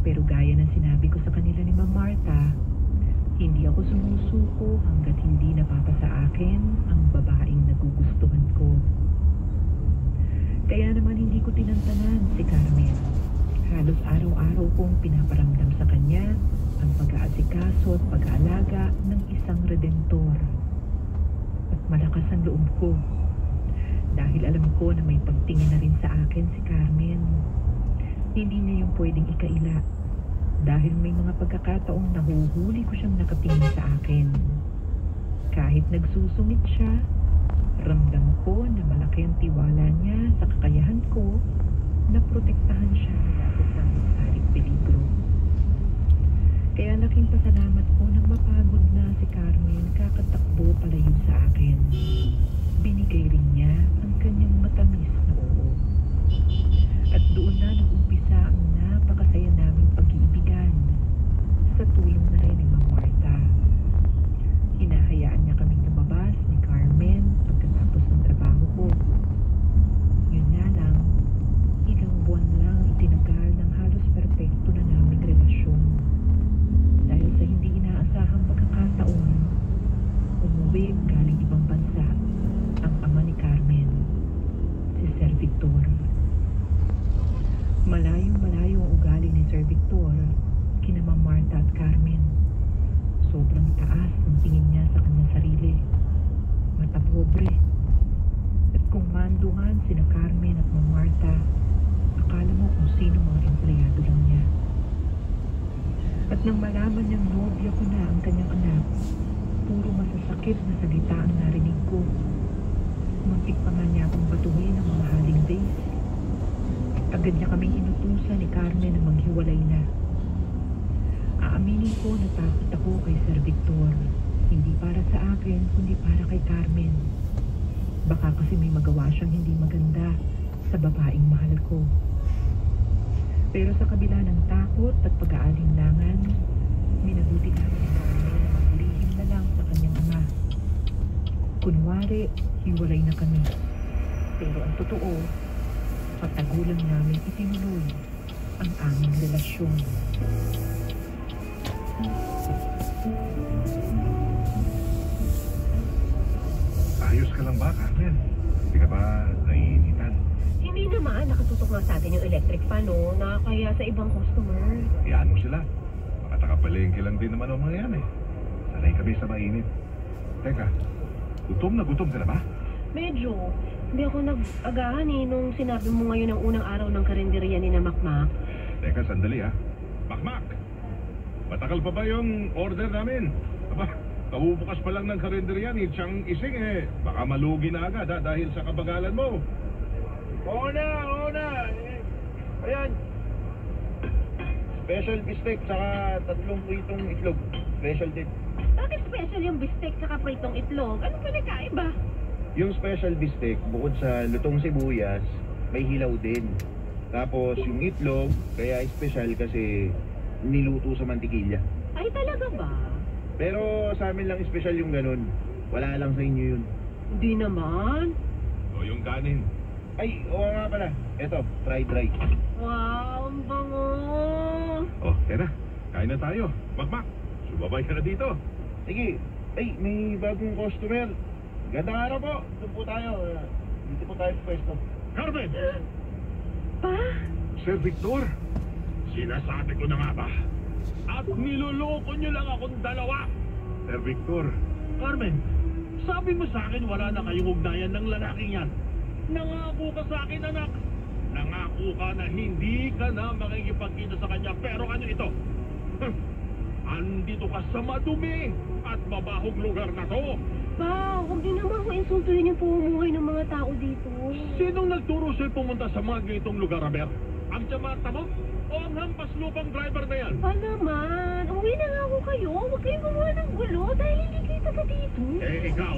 Pero gaya ng sinabi ko sa kanila ni Ma'am Martha, hindi ako sumusuko hanggat hindi napapasa akin ang babaeng nagugustuhan ko. Kaya naman hindi ko tinantanan si Carmen. Halos araw-araw kong pinaparamdam sa kanya ang pag-aasikaso at pag-aalaga ng isang redentor. At malakas ang loob ko. Dahil alam ko na may pagtingin na rin sa akin si Carmen. Hindi niya yung pwedeng ikaila. Dahil may mga pagkakataong nahuhuli ko siyang nakatingin sa akin. Kahit nagsusungit siya, ramdam ko na malaki ang tiwala niya sa kakayahan ko na protektahan siya mula sa saring peligro. Kaya laking pasalamat ko nang mapagod na si Carmen kakatakbo palayo sa akin. Binigay rin niya ang kanyang matamis na oo. At doon na nag-umpisa ang napakasaya naming pag-iibigan sa tulong na rin ni Ma'am Martha. Hinahayaan niya kaming lumabas ni Carmen pagkatapos ng trabaho ko. Yun nga lang, ilang buwan lang itinagal ng halos perpekto na naming relasyon. Dahil sa hindi inaasahang pagkakataon, umuwi galing ibang bansa ang ama ni Carmen, si Sir Victor. Malayong-malayo ang ugali ni Sir Victor kina Ma'am Martha at Carmen. Sobrang taas ang tingin niya sa kanyang sarili. Mata pobre. At kung manduhan sina Carmen at Ma'am Martha, akala mo kung sino mga empleyado lang niya. At nang malaman niyang nobya ko na ang kanyang anak, puro masasakit na salita ang narinig ko. Muntik pa nga niya akong batuhin ng mga haling days. Agad niya kaming inutusan ni Carmen na maghiwalay na. Aaminin ko na takot ako kay Sir Victor. Hindi para sa akin, kundi para kay Carmen. Baka kasi may magawa siyang hindi maganda sa babaeng mahal ko. Pero sa kabila ng takot at pag-aalinlangan, minabuti namin ni Carmen na maglihim na lang sa kanyang ama. Kunwari, hiwalay na kami. Pero ang totoo, patagulang namin itinuloy ang aming relasyon. Ayos ka lang ba, Carmen? Hindi ka ba naiinitan? Hindi naman. Nakatutok nga sa atin yung electric fan, no? Nakakaya sa ibang customer. Iyaan mo sila. Makataka-palengke lang din naman ang mga yan eh. Sanay kami sa mainit. Teka, gutom ka na ba? Medyo. Hindi ako nag-agahan eh nung sinabi mo ngayon ang unang araw ng karinderya ni na Makmak. Teka, sandali ha. Makmak! Matagal pa ba yung order namin? Aba, kabubukas pa lang ng karinderya ni Chang Ising eh. Baka malugi na agad ha, dahil sa kabagalan mo. Oo na. Ayan. Special bistek saka 3 pritong itlog. Special din. Bakit special yung bistek saka pritong itlog? Ano pinagkaiba? Yung special bistek, bukod sa lutong sibuyas, may hilaw din. Tapos yung itlog, kaya special kasi niluto sa mantikilya. Ay, talaga ba? Pero sa amin lang special yung ganun. Wala lang sa inyo yun. Hindi naman. O yung kanin. Ay, oo nga pala. Eto, fried rice. Wow, ang bango. O, tara. Kain na tayo. Makmak, sumabay ka na dito. Sige. Ay, may bagong customer. Gandang araw po. Doon po tayo. Dito po tayo sa pwesto. Carmen! Pa? Sir Victor! Sinasabi ko na nga ba? At niloloko nyo lang akong dalawa! Sir Victor! Carmen, sabi mo sa akin wala na kayong ugnayan ng lalaking yan. Nangako ka sa akin, anak. Nangako ka na hindi ka na makikipagkita sa kanya. Pero ano ito? Andito ka sa madumi at mabahong lugar na to. Pa, huwag din naman kung insultuhin yung pumumuhay ng mga tao dito. Sinong nagturo sa'yo pumunta sa mga ganitong lugar, Aber? Ang Jamarta mo? O ang hampas lupang driver na yan? Pa naman, uwi na nga ako kayo. Huwag kayong gumawa ng gulo dahil hindi kayo taga dito. Eh, ikaw,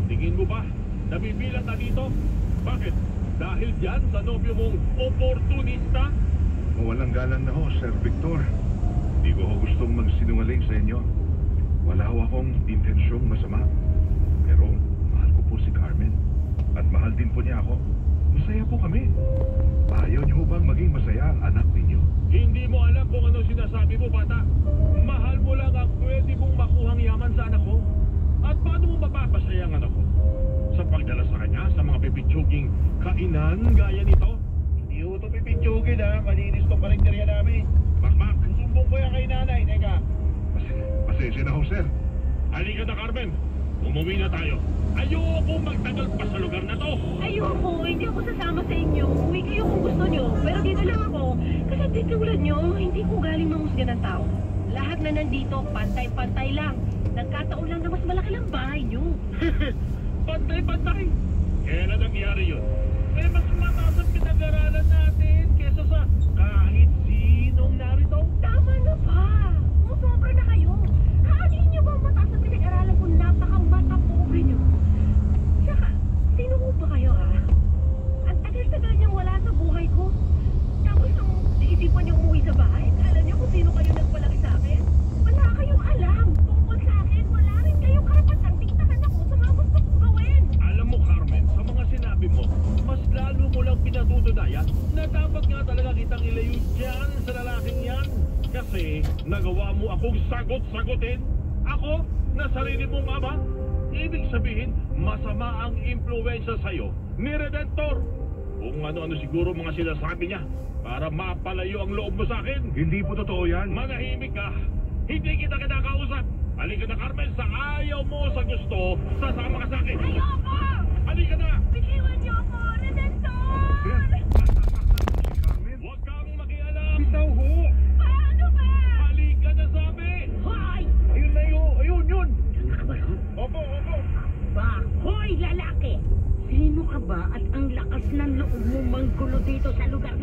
tingin mo ba nabibilang ka dito? Bakit? Dahil dyan sa nobyo mong oportunista? Walang galang na ho, Sir Victor. Hindi ko ho gustong magsinungaling sa inyo. Wala ho akong intensyong masama. Pero mahal ko po si Carmen. At mahal din po niya ako. Masaya po kami. Ayaw niyo bang maging masaya ang anak ninyo? Hindi mo alam kung sinasabi mo, bata? Mahal mo lang ang pwede mong makuhang yaman sa anak ko? At paano mo mapapasaya ang anak ko? Sa pagdala sa kanya sa mga pipitsuging kainan gaya nito? Hindi ko ito pipitsugin ha, malinis tong karinderya namin. Makmak, Sumbong ko yan kay nanay, teka. Pasensya na ho, sir. halika na, Carmen. Umuwi na tayo. Ayoko magtagal pa sa lugar na to. Ayoko, hindi ako sasama sa inyo. Uwi kayo kung gusto nyo. Pero dito lang ako. Kasi titulad nyo, hindi ko galing manghusga ng tao. Lahat na nandito, pantay-pantay lang. Nagkataon lang na mas malaki lang bahay nyo. Pantay-pantay. Kailan nangyari yun? Eh, mas mataas ang pinag-aralan natin kesa sa kahit sinong narito. Tama na ba? Umusobra na kayo. Haalin nyo ba ang mataas ang pinag-aralan kung napakamata pobre nyo? Saka, sino ko ba kayo ha? Ang tagal-tagal niyang wala sa buhay ko. Tapos nung naisipan niyo umuwi sa bahay, alam niyo kung sino kayo nagpalaki sa akin? Wala kayong alam tungkol sa akin. Wala rin kayong karapatang diktahan ako sa mga gusto kong gawin. Alam mo, Carmen, sa mga sinabi mo, mas lalo mo lang pinatutunayan na dapat nga talaga kitang ilayo dyan sa lalaking yan. Kasi nagawa mo akong sagot-sagutin. Ako, na sarili mong ama. Ibig sabihin, masama ang impluensya sa'yo ni Redentor. Kung ano-ano siguro mga sinasabi niya para mapalayo ang loob mo sa akin. Hindi po totoo yan. Manahimik ka. Hindi kita kinakausap. Halika na, Carmen, sa ayaw mo sa gusto, sasama ka sa akin. Ayoko! Halika na! Bitiwan niyo ako, Redentor! Sir, masasaktan mo si Carmen. Huwag kang makialam! Bitaw ho! Paano ba? Halika na, sabi! Hoy! Ayun na yun! Ayun yun! Diyan ka ba yun? Opo, opo! Ba? Hoy, lalaki! Sino ka ba at ang lakas ng loob mo manggulo dito sa lugar